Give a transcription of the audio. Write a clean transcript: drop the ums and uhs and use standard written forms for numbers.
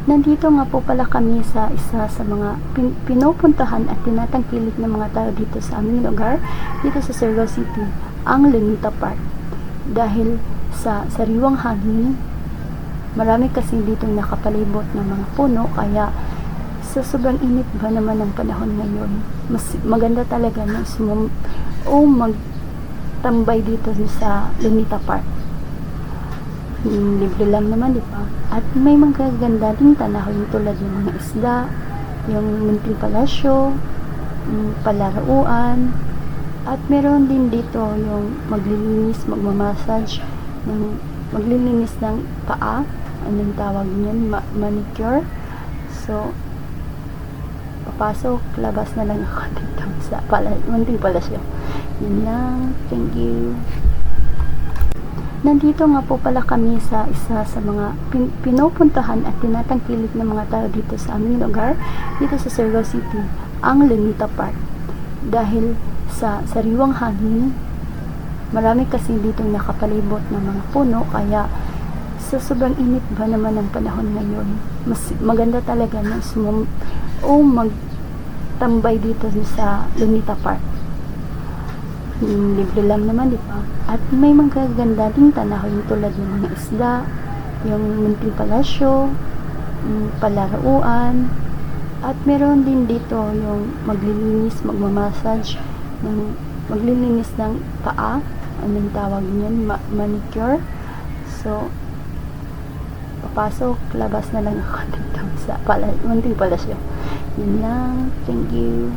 Nandito nga po pala kami sa isa sa mga pinupuntahan at tinatangkilik ng mga tao dito sa aming lugar, dito sa Surigao City, ang Lunita Park. Dahil sa sariwang hangin, marami kasing ditong nakapalibot ng mga puno, kaya sa sobrang init ba naman ng panahon ngayon, mas maganda talaga na magtambay dito sa Lunita Park. Libre lang naman, di ba? At may mga ganda ding tanawin tulad ng mga isda, yung munting palasyo, palaruan, at meron din dito yung maglilinis, magmamassage, maglilinis ng paa, anong tawag niyan, manicure. So, papasok, labas na lang ako dito sa munting palasyo. Yun lang, thank you. Nandito nga po pala kami sa isa sa mga pinupuntahan at tinatangkilik ng mga tao dito sa aming lugar, dito sa Surigao City, ang Lunita Park. Dahil sa sariwang hangin, marami kasi ditong nakapalibot ng mga puno, kaya sa sobrang init ba naman ng panahon ngayon, mas maganda talaga na magtambay dito sa Lunita Park. Libre lang naman, di ba? At may mga ganda ding tanawin tulad ng mga isda, yung munting palasyo, palaruan, at meron din dito yung maglilinis, magmamassage, maglilinis ng paa, anong tawag niyan, manicure. So, papasok, labas na lang ako dito sa munting palasyo. Yun lang, thank you.